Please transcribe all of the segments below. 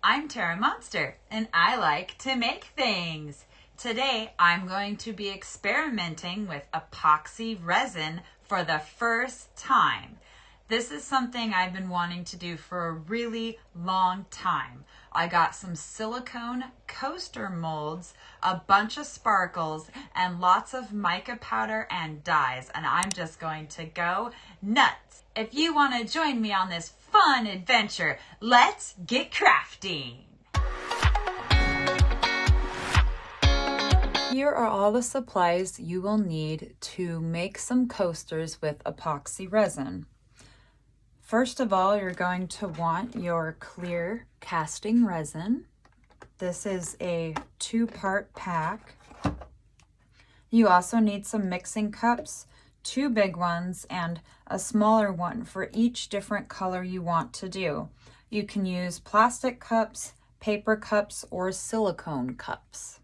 I'm Tara Monster, and I like to make things. Today, I'm going to be experimenting with epoxy resin for the first time. This is something I've been wanting to do for a really long time. I got some silicone coaster molds, a bunch of sparkles, and lots of mica powder and dyes, and I'm just going to go nuts. If you want to join me on this fun adventure, let's get crafting. Here are all the supplies you will need to make some coasters with epoxy resin. First of all, you're going to want your clear casting resin. This is a 2-part pack. You also need some mixing cups, 2 big ones and a smaller one for each different color you want to do. You can use plastic cups, paper cups, or silicone cups.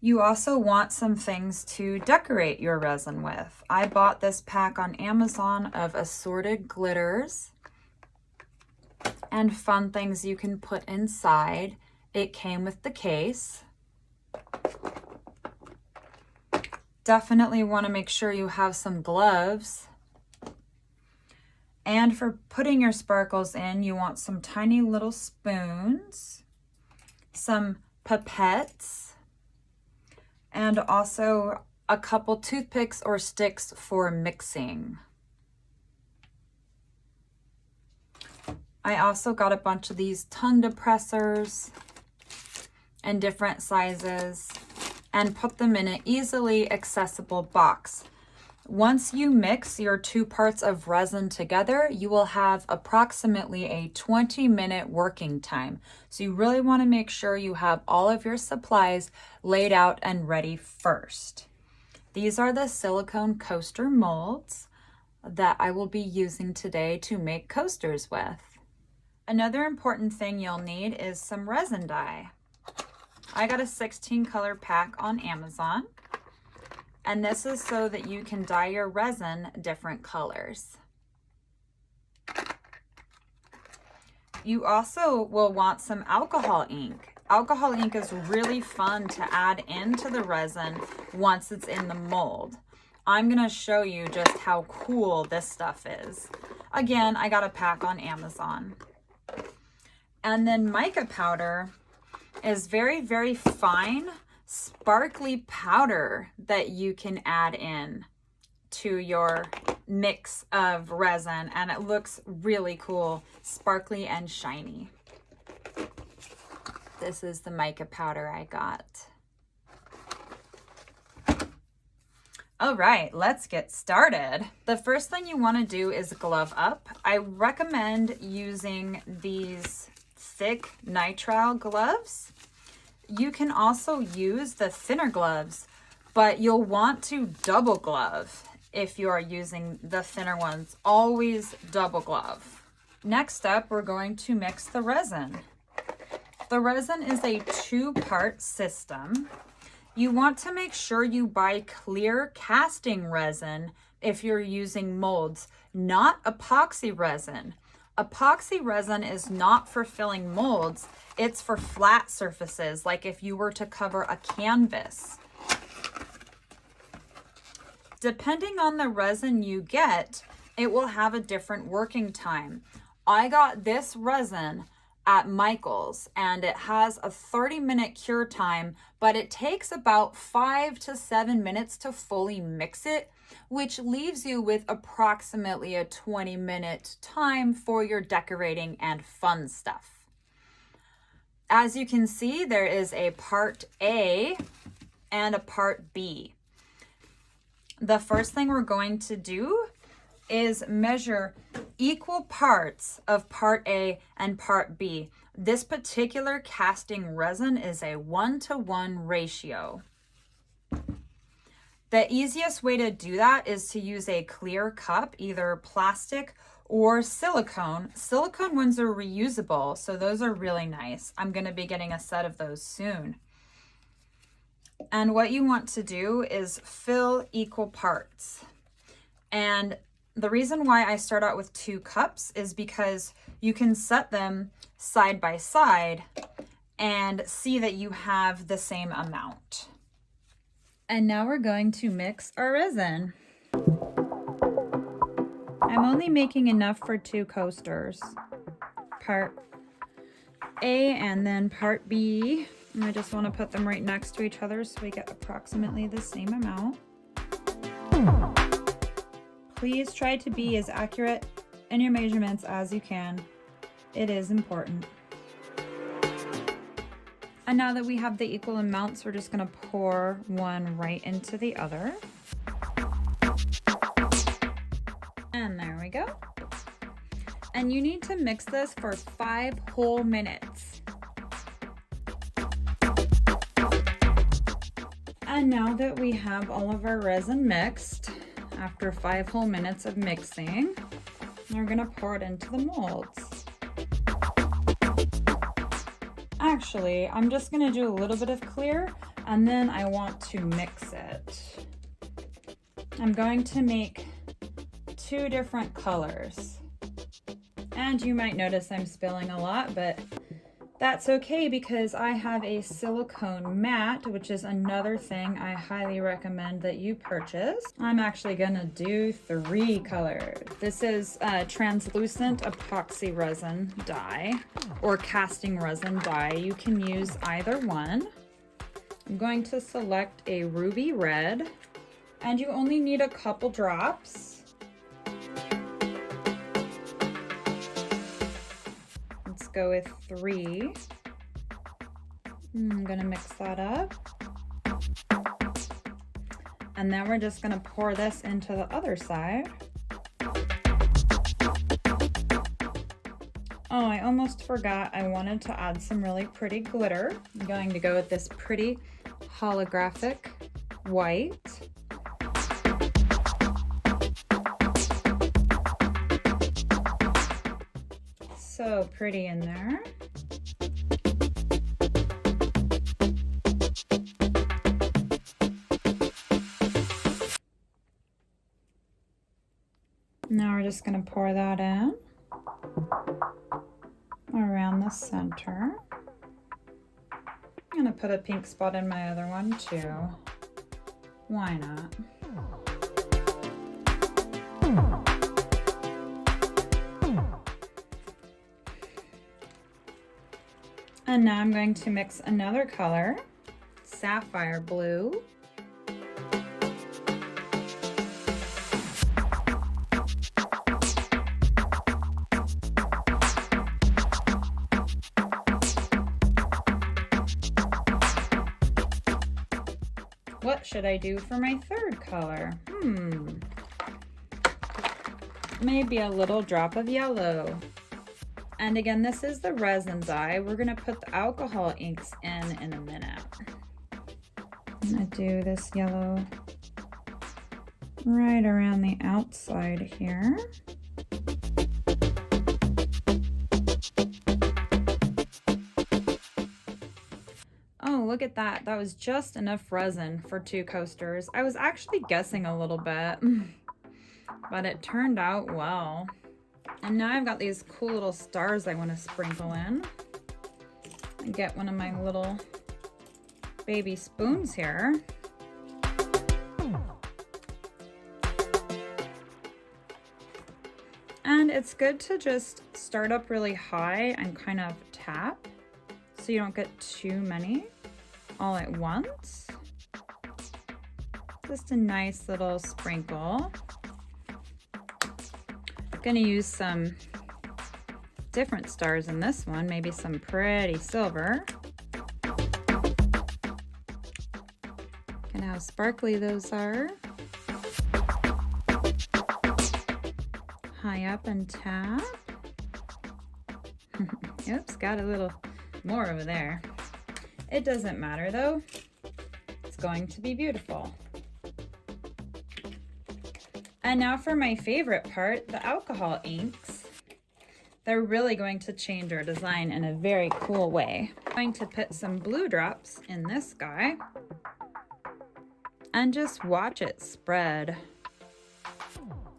You also want some things to decorate your resin with. I bought this pack on Amazon of assorted glitters and fun things you can put inside. It came with the case. Definitely want to make sure you have some gloves. And for putting your sparkles in, you want some tiny little spoons, some pipettes, and also a couple toothpicks or sticks for mixing. I also got a bunch of these tongue depressors in different sizes and put them in an easily accessible box. Once you mix your 2 parts of resin together, you will have approximately a 20-minute working time. So you really want to make sure you have all of your supplies laid out and ready first. These are the silicone coaster molds that I will be using today to make coasters with. Another important thing you'll need is some resin dye. I got a 16 color pack on Amazon. And this is so that you can dye your resin different colors. You also will want some alcohol ink. Alcohol ink is really fun to add into the resin once it's in the mold. I'm going to show you just how cool this stuff is. Again, I got a pack on Amazon. And then mica powder is very, very fine, sparkly powder that you can add in to your mix of resin, and it looks really cool, sparkly and shiny. This is the mica powder I got. All right, let's get started. The first thing you want to do is glove up. I recommend using these thick nitrile gloves. You can also use the thinner gloves, but you'll want to double glove if you are using the thinner ones. Always double glove. Next up, we're going to mix the resin. The resin is a 2-part system. You want to make sure you buy clear casting resin if you're using molds, not epoxy resin. Epoxy resin is not for filling molds. It's for flat surfaces, like if you were to cover a canvas. Depending on the resin you get, it will have a different working time. I got this resin at Michael's, and it has a 30-minute cure time, but it takes about 5 to 7 minutes to fully mix it, which leaves you with approximately a 20-minute time for your decorating and fun stuff. As you can see, there is a part A and a part B. The first thing we're going to do is measure equal parts of part A and part B. This particular casting resin is a 1-to-1 ratio. The easiest way to do that is to use a clear cup, either plastic or silicone. Silicone ones are reusable, so those are really nice. I'm going to be getting a set of those soon. And what you want to do is fill equal parts. And the reason why I start out with 2 cups is because you can set them side by side and see that you have the same amount. And now we're going to mix our resin. I'm only making enough for 2 coasters. Part A and then part B. And I just want to put them right next to each other so we get approximately the same amount. Please try to be as accurate in your measurements as you can. It is important. And now that we have the equal amounts, we're just going to pour one right into the other. And there we go. And you need to mix this for 5 whole minutes. And now that we have all of our resin mixed, after 5 whole minutes of mixing, we're going to pour it into the molds. Actually, I'm just going to do a little bit of clear and then I want to mix it. I'm going to make 2 different colors. And you might notice I'm spilling a lot, but that's okay because I have a silicone mat, which is another thing I highly recommend that you purchase. I'm actually gonna do 3 colors. This is a translucent epoxy resin dye or casting resin dye. You can use either one. I'm going to select a ruby red, and you only need a couple drops. Go with 3. I'm gonna mix that up. And then we're just gonna pour this into the other side. Oh, I almost forgot I wanted to add some really pretty glitter. I'm going to go with this pretty holographic white. So pretty in there. Now we're just going to pour that in around the center. I'm going to put a pink spot in my other one too. Why not? And now I'm going to mix another color, sapphire blue. What should I do for my 3rd color? Maybe a little drop of yellow. And again, this is the resin dye. We're gonna put the alcohol inks in a minute. I'm gonna do this yellow right around the outside here. Oh, look at that. That was just enough resin for 2 coasters. I was actually guessing a little bit, but it turned out well. And now I've got these cool little stars I want to sprinkle in. I get one of my little baby spoons here. And it's good to just start up really high and kind of tap so you don't get too many all at once. Just a nice little sprinkle. Gonna use some different stars in this one, maybe some pretty silver. Look at how sparkly those are. High up and tap. Oops, got a little more over there. It doesn't matter though. It's going to be beautiful. And now for my favorite part, the alcohol inks. They're really going to change our design in a very cool way. I'm going to put some blue drops in this guy and just watch it spread.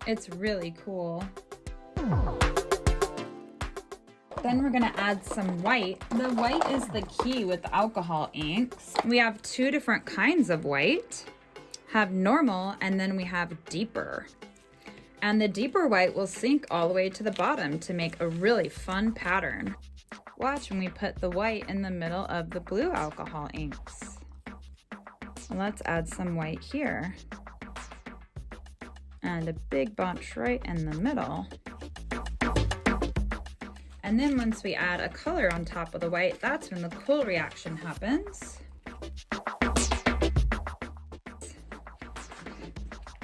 It's really cool. Then we're gonna add some white. The white is the key with alcohol inks. We have two different kinds of white. Have normal, and then we have deeper. And the deeper white will sink all the way to the bottom to make a really fun pattern. Watch when we put the white in the middle of the blue alcohol inks. Let's add some white here. And a big bunch right in the middle. And then once we add a color on top of the white, that's when the cool reaction happens.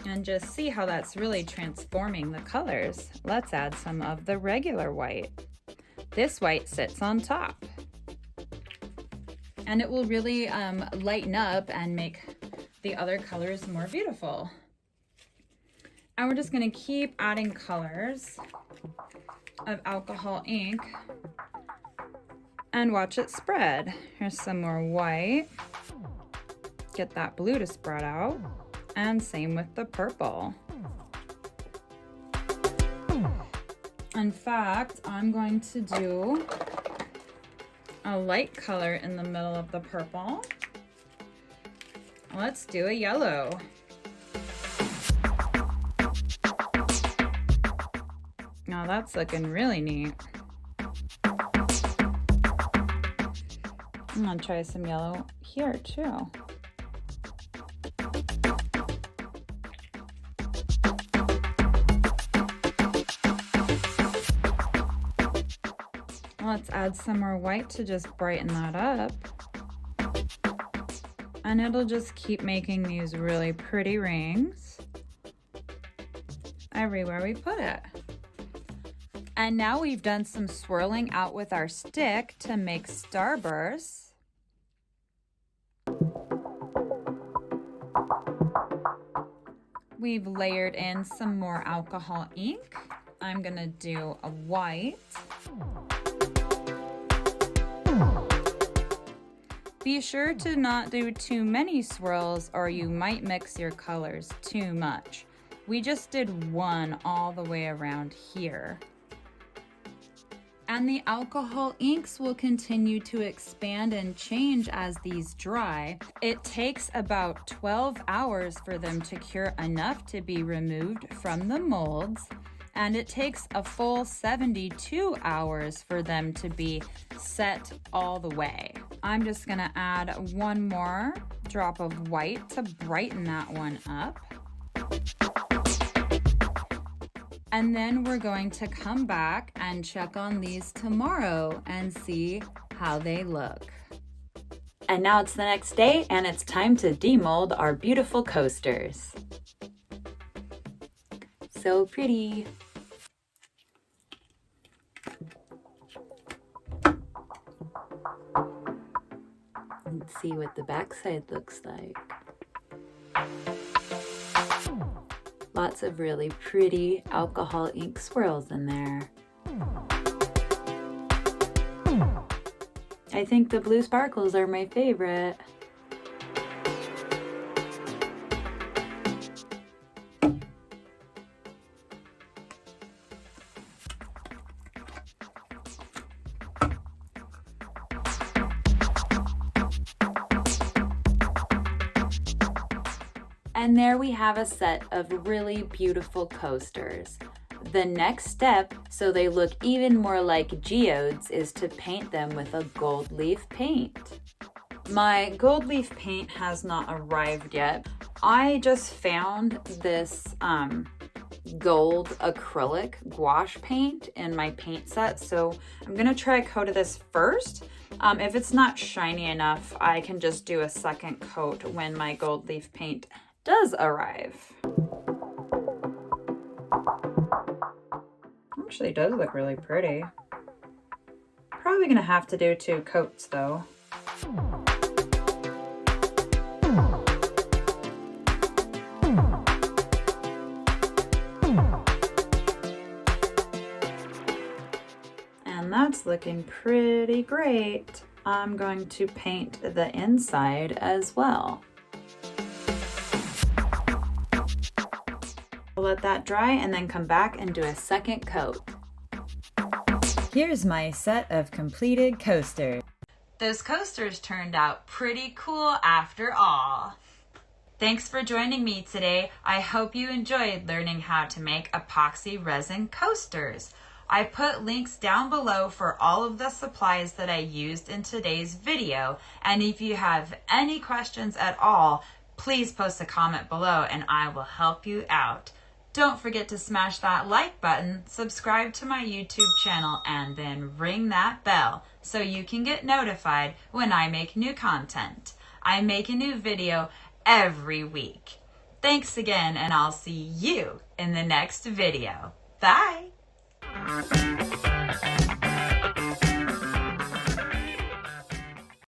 And just see how that's really transforming the colors. Let's add some of the regular white. This white sits on top. And it will really lighten up and make the other colors more beautiful. And we're just gonna keep adding colors of alcohol ink and watch it spread. Here's some more white. Get that blue to spread out. And same with the purple. In fact, I'm going to do a light color in the middle of the purple. Let's do a yellow. Now that's looking really neat. I'm gonna try some yellow here too. Let's add some more white to just brighten that up. And it'll just keep making these really pretty rings everywhere we put it. And now we've done some swirling out with our stick to make starbursts. We've layered in some more alcohol ink. I'm gonna do a white. Be sure to not do too many swirls or you might mix your colors too much. We just did one all the way around here. And the alcohol inks will continue to expand and change as these dry. It takes about 12 hours for them to cure enough to be removed from the molds. And it takes a full 72 hours for them to be set all the way. I'm just gonna add one more drop of white to brighten that one up. And then we're going to come back and check on these tomorrow and see how they look. And now it's the next day and it's time to demold our beautiful coasters. So pretty. Let's see what the backside looks like. Lots of really pretty alcohol ink swirls in there. I think the blue sparkles are my favorite. And there we have a set of really beautiful coasters. The next step, so they look even more like geodes, is to paint them with a gold leaf paint. My gold leaf paint has not arrived yet. I just found this gold acrylic gouache paint in my paint set, so I'm gonna try a coat of this first. If it's not shiny enough, I can just do a second coat when my gold leaf paint does arrive. Actually does look really pretty. Probably gonna have to do 2 coats though. And that's looking pretty great. I'm going to paint the inside as well. We'll let that dry and then come back and do a second coat. Here's my set of completed coasters. Those coasters turned out pretty cool after all. Thanks for joining me today. I hope you enjoyed learning how to make epoxy resin coasters. I put links down below for all of the supplies that I used in today's video. And if you have any questions at all, please post a comment below and I will help you out. Don't forget to smash that like button, subscribe to my YouTube channel, and then ring that bell so you can get notified when I make new content. I make a new video every week. Thanks again, and I'll see you in the next video. Bye!